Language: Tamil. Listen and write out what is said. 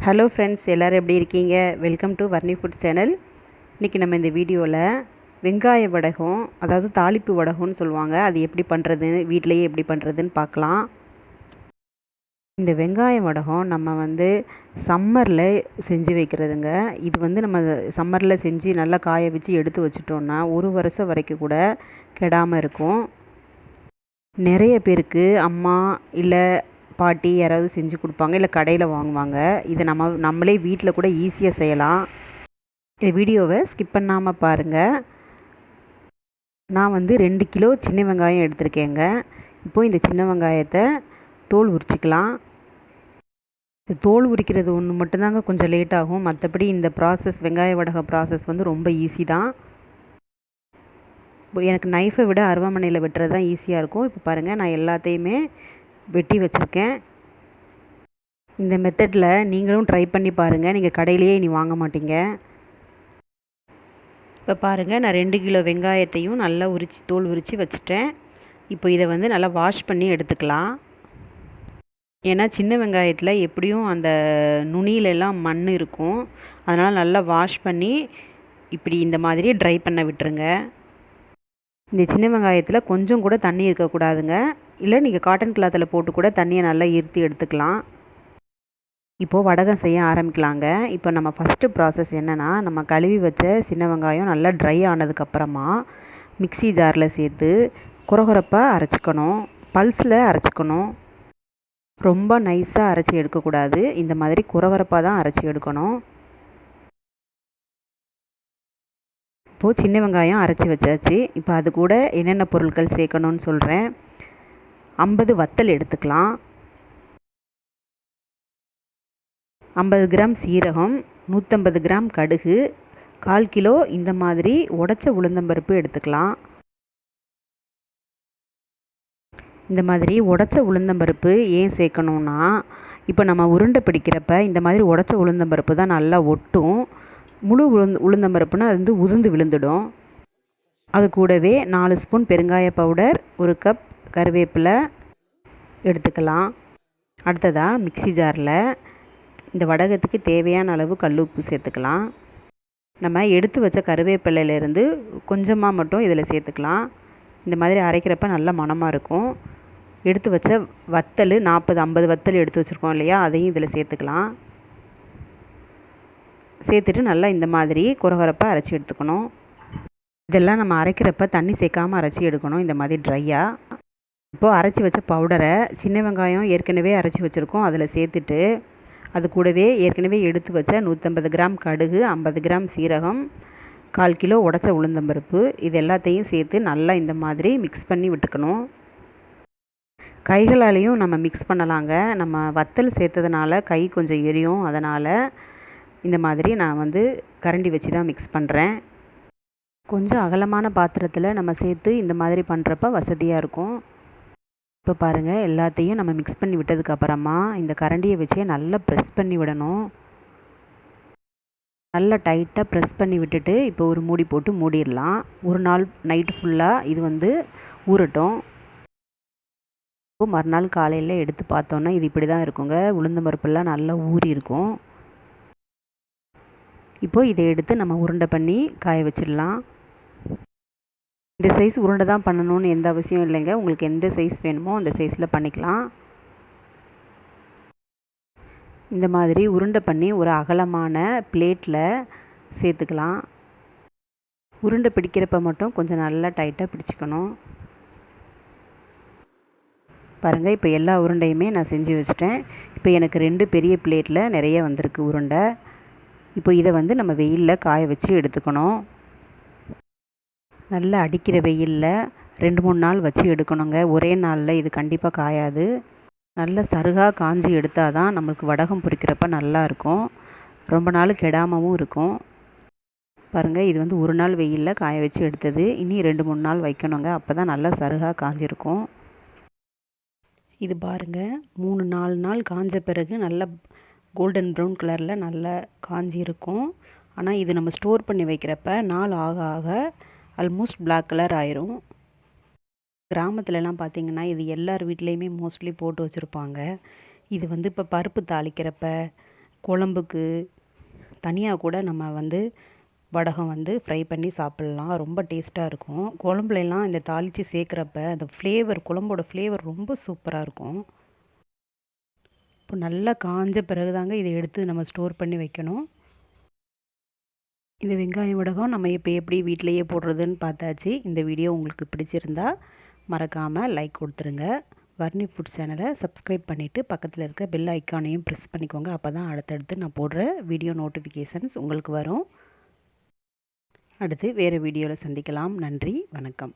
ஹலோ ஃப்ரெண்ட்ஸ், எல்லோரும் எப்படி இருக்கீங்க? Welcome to Varni food channel. இன்றைக்கி நம்ம இந்த வீடியோவில் வெங்காய வடகம், அதாவது தாளிப்பு வடகம்னு சொல்லுவாங்க, அது எப்படி பண்ணுறதுன்னு வீட்டிலையே எப்படி பண்ணுறதுன்னு பார்க்கலாம். இந்த வெங்காய வடகம் நம்ம சம்மரில் செஞ்சு வைக்கிறதுங்க. இது நம்ம சம்மரில் செஞ்சு நல்லா காய வச்சு எடுத்து வச்சிட்டோன்னா ஒரு வருஷம் வரைக்கும் கூட கெடாமல் இருக்கும். நிறைய பேருக்கு அம்மா இல்லை பாட்டி யாராவது செஞ்சு கொடுப்பாங்க, இல்லை கடையில் வாங்குவாங்க. இதை நம்மளே வீட்டில் கூட ஈஸியாக செய்யலாம். இந்த வீடியோவை ஸ்கிப் பண்ணாமல் பாருங்கள். நான் 2 கிலோ சின்ன வெங்காயம் எடுத்திருக்கேங்க. இப்போது இந்த சின்ன வெங்காயத்தை தோல் உரிச்சிக்கலாம். இந்த தோல் உரிக்கிறது ஒன்று மட்டும்தாங்க கொஞ்சம் லேட் ஆகும். மற்றபடி இந்த ப்ராசஸ், வெங்காய வடக ப்ராசஸ் ரொம்ப ஈஸி தான். எனக்கு நைஃபை விட அருவாமனையில் வெட்டுறது தான் ஈஸியாக இருக்கும். இப்போ பாருங்கள், நான் எல்லாத்தையுமே வெட்டி வச்சுருக்கேன். இந்த மெத்தடில் நீங்களும் ட்ரை பண்ணி பாருங்கள். நீங்கள் கடையிலேயே இனி வாங்க மாட்டீங்க. இப்போ பாருங்கள், நான் 2 கிலோ வெங்காயத்தையும் நல்லா தோல் உரித்து வச்சுட்டேன். இப்போ இதை நல்லா வாஷ் பண்ணி எடுத்துக்கலாம். ஏன்னா சின்ன வெங்காயத்தில் எப்படியும் அந்த நுனியிலெல்லாம் மண் இருக்கும். அதனால் நல்லா வாஷ் பண்ணி இப்படி இந்த மாதிரி ட்ரை பண்ண விட்டுருங்க. இந்த சின்ன வெங்காயத்தில் கொஞ்சம் கூட தண்ணி இருக்கக்கூடாதுங்க. இல்லை நீங்கள் காட்டன் கிளாத்தில் போட்டு கூட தண்ணியை நல்லா ஈர்த்தி எடுத்துக்கலாம். இப்போது வடகம் செய்ய ஆரம்பிக்கலாங்க. இப்போ நம்ம ஃபஸ்ட்டு ப்ராசஸ் என்னென்னா, நம்ம கழுவி வச்ச சின்ன வெங்காயம் நல்லா ட்ரை ஆனதுக்கப்புறமா மிக்ஸி ஜாரில் சேர்த்து குறகுறப்பாக அரைச்சிக்கணும். பல்ஸில் அரைச்சிக்கணும். ரொம்ப நைஸாக அரைச்சி எடுக்கக்கூடாது. இந்த மாதிரி குறகுறப்பாக தான் அரைச்சி எடுக்கணும். இப்போது சின்ன வெங்காயம் அரைச்சி வச்சாச்சு. இப்போ அது கூட என்னென்ன பொருட்கள் சேர்க்கணுன்னு சொல்கிறேன். 50 வத்தல் எடுத்துக்கலாம். 50 கிராம் சீரகம், 150 கிராம் கடுகு, 1/4 கிலோ இந்த மாதிரி உடைச்ச உளுந்தம்பருப்பு எடுத்துக்கலாம். இந்த மாதிரி உடைச்ச உளுந்தம்பருப்பு ஏன் சேர்க்கணுன்னா, இப்போ நம்ம உருண்டை பிடிக்கிறப்ப இந்த மாதிரி உடைச்ச உளுந்தம்பருப்பு தான் நல்லா ஒட்டும். முழு உளுந்தம்பருப்புனா அது உதிர்ந்து விழுந்துடும். அது கூடவே 4 ஸ்பூன் பெருங்காய பவுடர், 1 கப் கருவேப்பிலை எடுத்துக்கலாம். அடுத்ததாக மிக்ஸி ஜாரில் இந்த வடகத்துக்கு தேவையான அளவு கல் உப்பு சேர்த்துக்கலாம். நம்ம எடுத்து வச்ச கருவேப்பிலையிலேருந்து கொஞ்சமாக மட்டும் இதில் சேர்த்துக்கலாம். இந்த மாதிரி அரைக்கிறப்ப நல்ல மணமாக இருக்கும். எடுத்து வச்ச வத்தல் 40-50 வத்தல் எடுத்து வச்சுருக்கோம் இல்லையா, அதையும் இதில் சேர்த்துக்கலாம். சேர்த்துட்டு நல்லா இந்த மாதிரி குறகுறப்பாக அரைச்சி எடுத்துக்கணும். இதெல்லாம் நம்ம அரைக்கிறப்ப தண்ணி சேர்க்காமல் அரைச்சி எடுக்கணும், இந்த மாதிரி ட்ரையாக. இப்போது அரைச்சி வச்ச பவுடரை சின்ன வெங்காயம் ஏற்கனவே அரைச்சி வச்சுருக்கோம், அதில் சேர்த்துட்டு அது கூடவே ஏற்கனவே எடுத்து வச்ச 150 கிராம் கடுகு, 50 கிராம் சீரகம், 1/4 கிலோ உடைச்ச உளுந்தம்பருப்பு, இது எல்லாத்தையும் சேர்த்து நல்லா இந்த மாதிரி மிக்ஸ் பண்ணி விட்டுக்கணும். கைகளாலேயும் நம்ம மிக்ஸ் பண்ணலாங்க. நம்ம வத்தல் சேர்த்ததுனால கை கொஞ்சம் எரியும். அதனால் இந்த மாதிரி நான் கரண்டி வச்சு தான் மிக்ஸ் பண்ணுறேன். கொஞ்சம் அகலமான பாத்திரத்தில் நம்ம சேர்த்து இந்த மாதிரி பண்ணுறப்ப வசதியாக இருக்கும். இப்போ பாருங்கள், எல்லாத்தையும் நம்ம மிக்ஸ் பண்ணி விட்டதுக்கப்புறமா இந்த கரண்டியை வச்சே நல்லா ப்ரெஸ் பண்ணி விடணும். நல்லா டைட்டாக ப்ரெஸ் பண்ணி விட்டுட்டு இப்போ ஒரு மூடி போட்டு மூடிடலாம். ஒரு நாள் நைட்டு ஃபுல்லாக இது ஊறட்டும். மறுநாள் காலையில் எடுத்து பார்த்தோன்னா இது இப்படி தான் இருக்குங்க. உளுந்தம்பருப்பெல்லாம் நல்லா ஊறி இருக்கும். இப்போது இதை எடுத்து நம்ம உருண்டை பண்ணி காய வச்சிடலாம். இந்த சைஸ் உருண்டை தான் பண்ணணும்னு எந்த அவசியம் இல்லைங்க. உங்களுக்கு எந்த சைஸ் வேணுமோ அந்த சைஸில் பண்ணிக்கலாம். இந்த மாதிரி உருண்டை பண்ணி ஒரு அகலமான பிளேட்டில் சேர்த்துக்கலாம். உருண்டை பிடிக்கிறப்ப மட்டும் கொஞ்சம் நல்லா டைட்டாக பிடிச்சிக்கணும். பாருங்கள், இப்போ எல்லா உருண்டையுமே நான் செஞ்சு வச்சிட்டேன். இப்போ எனக்கு 2 பெரிய பிளேட்டில் நிறைய வந்திருக்கு உருண்டை. இப்போ இதை நம்ம வெயிலில் காய வச்சு எடுத்துக்கணும். நல்லா அடிக்கிற வெயிலில் 2-3 நாள் வச்சு எடுக்கணுங்க. ஒரே நாளில் இது கண்டிப்பாக காயாது. நல்ல சருகாக காஞ்சி எடுத்தால் தான் நம்மளுக்கு வடகம் பொரிக்கிறப்ப நல்லாயிருக்கும். ரொம்ப நாள் கெடாமவும் இருக்கும். பாருங்கள், இது ஒரு நாள் வெயிலில் காய வச்சு எடுத்தது. இனி 2-3 நாள் வைக்கணுங்க. அப்போ தான் நல்லா சருகாக காஞ்சிருக்கும். இது பாருங்கள், 3-4 நாள் காஞ்ச பிறகு நல்லா கோல்டன் ப்ரௌன் கலரில் நல்லா காஞ்சி இருக்கும். ஆனால் இது நம்ம ஸ்டோர் பண்ணி வைக்கிறப்ப நாள் ஆக ஆக ஆல்மோஸ்ட் பிளாக் கலர் ஆயிரும். கிராமத்துலலாம் பார்த்திங்கன்னா இது எல்லார் வீட்லேயுமே மோஸ்ட்லி போட்டு வச்சுருப்பாங்க. இது இப்போ பருப்பு தாளிக்கிறப்ப, குழம்புக்கு தனியாக கூட நம்ம வந்து வடகம் வந்து ஃப்ரை பண்ணி சாப்பிட்லாம். ரொம்ப டேஸ்ட்டாக இருக்கும். குழம்புலலாம் இந்த தாளித்து சேர்க்குறப்ப அந்த ஃப்ளேவர், குழம்போட ஃப்ளேவர் ரொம்ப சூப்பராக இருக்கும். இப்போ நல்லா காஞ்ச பிறகு தாங்க இதை எடுத்து நம்ம ஸ்டோர் பண்ணி வைக்கணும். இந்த வெங்காய வடகம் நம்ம இப்போ எப்படி வீட்டிலையே போடுறதுன்னு பார்த்தாச்சு. இந்த வீடியோ உங்களுக்கு பிடிச்சிருந்தா மறக்காமல் லைக் கொடுத்துருங்க. வர்ணி ஃபுட் சேனலை சப்ஸ்கிரைப் பண்ணிவிட்டு பக்கத்தில் இருக்க பெல் ஐக்கானையும் ப்ரெஸ் பண்ணிக்கோங்க. அப்போ தான் அடுத்தடுத்து நான் போடுற வீடியோ நோட்டிஃபிகேஷன்ஸ் உங்களுக்கு வரும். அடுத்து வேறு வீடியோவில் சந்திக்கலாம். நன்றி, வணக்கம்.